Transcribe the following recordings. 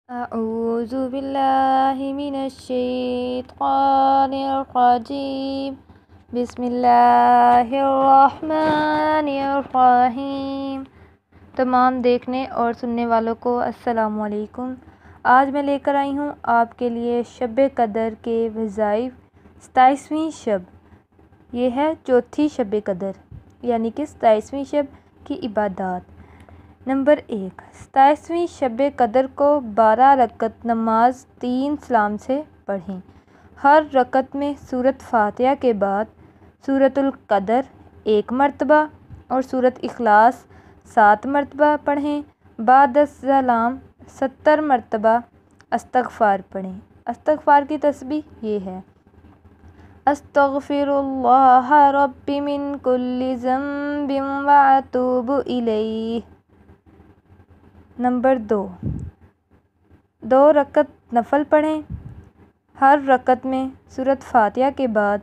أعوذ بالله من الشيطان الرجيم بسم الله الرحمن الرحیم۔ تمام دیکھنے اور سننے والوں کو السلام علیکم۔ آج میں لے کر آئی ہوں آپ کے لیے شب قدر کے وظائف 27ویں شب۔ یہ ہے چوتھی شب قدر یعنی کہ 27ویں شب کی عبادات۔ نمبر 1، 27ویں شب قدر کو 12 رکعت نماز 3 سلام سے پڑھیں۔ ہر رکعت میں سورۃ فاتحہ کے بعد سورۃ القدر 1 مرتبہ اور سورۃ اخلاص 7 مرتبہ پڑھیں۔ بعد السلام 70 مرتبہ استغفار پڑھیں۔ استغفار کی تسبیح یہ ہے: استغفر اللہ ربی من کل ذنب واتوب الیہ۔ نمبر 2، 2 رکعت نفل پڑھیں۔ ہر رکعت میں سورۃ فاتحہ کے بعد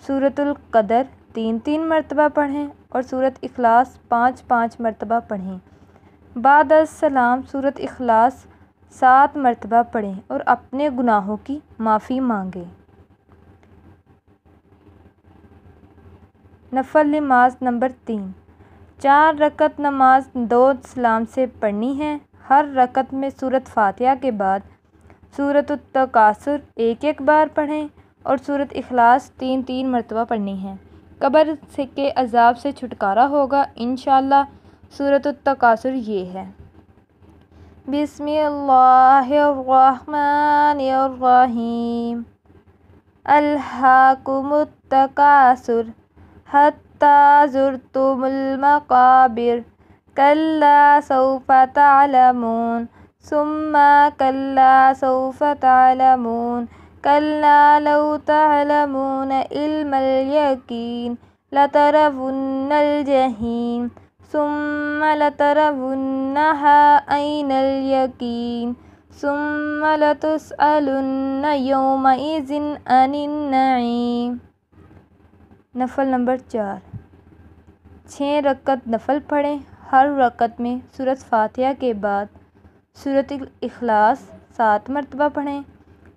سورۃ القدر 3 مرتبہ پڑھیں اور سورۃ اخلاص 5 مرتبہ پڑھیں۔ بعد السلام سورۃ اخلاص 7 مرتبہ پڑھیں اور اپنے گناہوں کی معافی مانگیں۔ نفل نماز نمبر 3، 4 رکعت نماز 2 سلام سے پڑھنی ہے۔ ہر رکعت میں سورۃ فاتحہ کے بعد سورۃ التکاثر 1 بار پڑھیں اور سورۃ اخلاص 3 مرتبہ پڑھنی ہے۔ قبر کے عذاب سے چھٹکارا ہوگا انشاءاللہ۔ سورۃ التکاثر یہ ہے: بسم اللہ الرحمن الرحیم، الہاکم التکاثر حتی زرتم المقابر، کلا سوف تعلمون ثم کلا سوف تعلمون، کلا لو تعلمون علم الیقین لترون الجحیم ثم لترونها عین الیقین ثم لتسألن یومئذ عن النعیم۔ نفل نمبر 4، 6 رکعت نفل پڑھیں۔ ہر رکعت میں سورۃ فاتحہ کے بعد سورۃ اخلاص 7 مرتبہ پڑھیں۔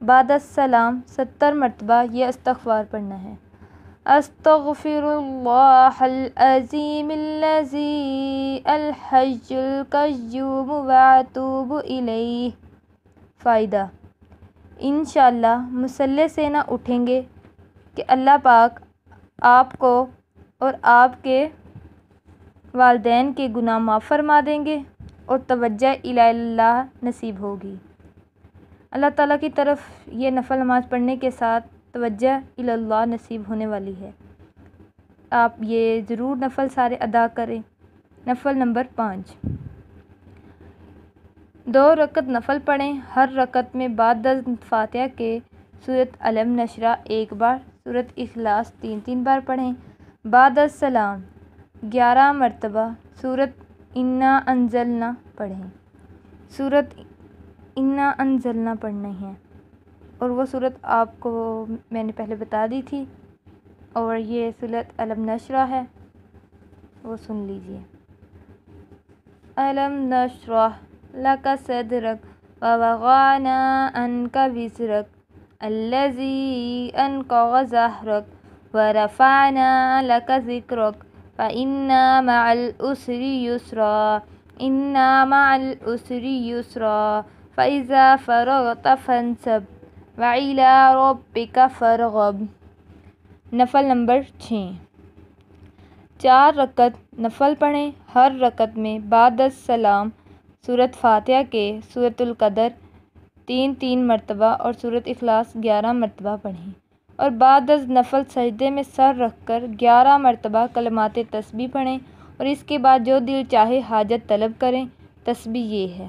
بعد السلام 70 مرتبہ یہ استغفار پڑھنا ہے: استغفر اللہ العظیم الذی الحی القیوم واتوب الیہ۔ فائدہ: انشاءاللہ مصلی سے نہ اٹھیں گے کہ اللہ پاک آپ کو اور آپ کے والدین کے گناہ معاف فرما دیں گے اور توجہ الی اللہ نصیب ہوگی۔ اللہ تعالیٰ کی طرف یہ نفل نماز پڑھنے کے ساتھ توجہ الی اللہ نصیب ہونے والی ہے۔ آپ یہ ضرور نفل سارے ادا کریں۔ نفل نمبر 5، 2 رکعت نفل پڑھیں۔ ہر رکعت میں بعد فاتحہ کے سورۃ علم نشرہ 1 بار، سورۃ اخلاص 3 بار پڑھیں۔ بعد السلام 11 مرتبہ سورۃ انا انزلنا پڑھیں۔ سورۃ انا انزلنا پڑھنی ہے اور وہ سورۃ آپ کو میں نے پہلے بتا دی تھی، اور یہ سورۃ علم نشرہ ہے، وہ سن لیجئے: علم نشرح لک صدرک ووضعنا عنک وزرک الذی انقض ظہرک ورفعنا لک ذکرک فإن مع العسر یسرا إن مع العسر یسرا فإذا فرغت فانصب وإلی ربک فارغب۔ نفل نمبر 6، 4 رکعت نفل پڑھیں۔ ہر رکعت میں بعد السلام سورۃ فاتحہ کے سورۃ القدر 3 مرتبہ اور سورۃ اخلاص 11 مرتبہ پڑھیں اور بعد از نفل سجدے میں سر رکھ کر 11 مرتبہ کلمات تسبیح پڑھیں اور اس کے بعد جو دل چاہے حاجت طلب کریں۔ تسبیح یہ ہے: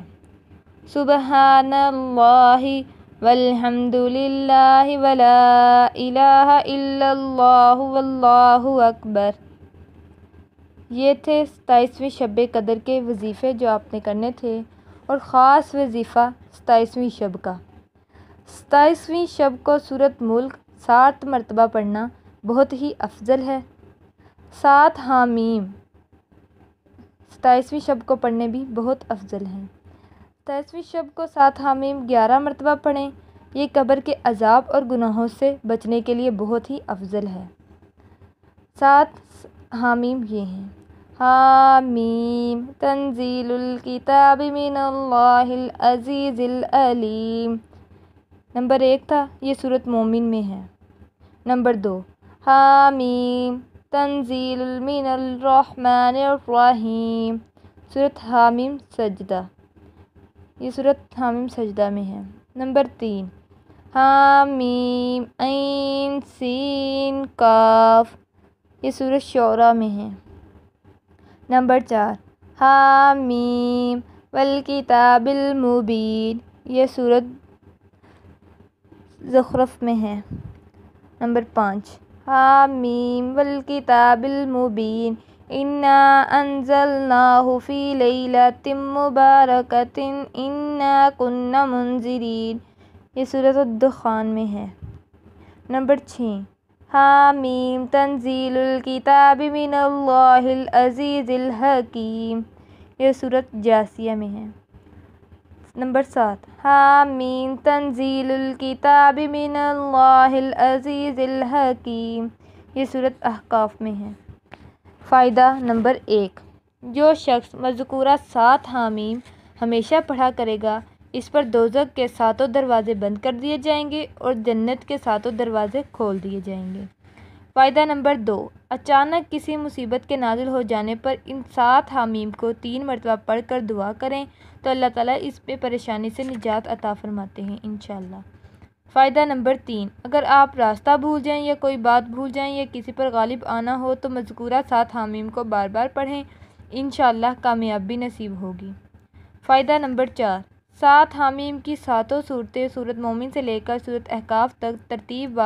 سبحان اللہ والحمد للہ ولا الہ الا اللہ واللہ اکبر۔ یہ تھے 27ویں شب قدر کے وظیفے جو آپ نے کرنے تھے، اور خاص وظیفہ 27ویں شب کا۔ 27ویں شب کو سورۃ ملک 7 مرتبہ پڑھنا بہت ہی افضل ہے۔ 7 حامیم 27ویں شب کو پڑھنے بھی بہت افضل ہیں۔ 27ویں شب کو 7 حامیم 11 مرتبہ پڑھیں، یہ قبر کے عذاب اور گناہوں سے بچنے کے لیے بہت ہی افضل ہے۔ 7 حامیم یہ ہیں: حامیم تنزیل الکتاب من اللہ العزیز العلیم۔ نمبر 1 تھا، یہ سورۃ مومن میں ہے۔ نمبر 2، حامیم تنزیل من الرحمن الرحیم، سورۃ حامیم سجدہ، یہ سورۃ حامیم سجدہ میں ہے۔ نمبر 3، حامیم عین سین کاف، یہ سورۃ شعراء میں ہے۔ نمبر 4، حامیم والکتاب المبین، یہ سورۃ زخرف میں ہے۔ نمبر 5، حامیم والکتاب المبین انا انزلناہ فی لیلۃ مبارکۃ انا کنا منذرین، یہ سورۃ الدخان میں ہے۔ نمبر 6، حامیم تنزیل الکتاب من اللہ العزیز الحکیم، یہ سورۃ جاثیہ میں ہے۔ نمبر 7، حامیم تنزیل الکتاب من اللہ العزیز الحکیم، یہ سورۃ احقاف میں ہے۔ فائدہ نمبر 1، جو شخص مذکورہ 7 حامیم ہمیشہ پڑھا کرے گا، اس پر دوزخ کے 7 دروازے بند کر دیے جائیں گے اور جنت کے 7 دروازے کھول دیے جائیں گے۔ فائدہ نمبر 2، اچانک کسی مصیبت کے نازل ہو جانے پر ان 7 حامیم کو 3 مرتبہ پڑھ کر دعا کریں تو اللہ تعالیٰ اس پہ پریشانی سے نجات عطا فرماتے ہیں انشاءاللہ۔ فائدہ نمبر 3، اگر آپ راستہ بھول جائیں یا کوئی بات بھول جائیں یا کسی پر غالب آنا ہو تو مذکورہ 7 حامیم کو بار بار پڑھیں، انشاءاللہ کامیابی نصیب ہوگی۔ فائدہ نمبر 4، 7 حامیم کی 7 صورتیں سورۃ مومن سے لے کر سورۃ احقاف تک ترتیب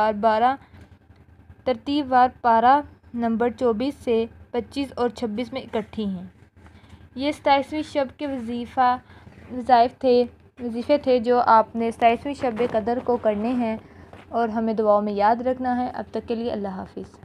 وار پارہ نمبر 24 سے 25 اور 26 میں اکٹھی ہیں۔ یہ 27ویں شب کے وظیفے تھے جو آپ نے 27ویں شب قدر کو کرنے ہیں اور ہمیں دعاؤں میں یاد رکھنا ہے۔ اب تک کے لیے اللہ حافظ۔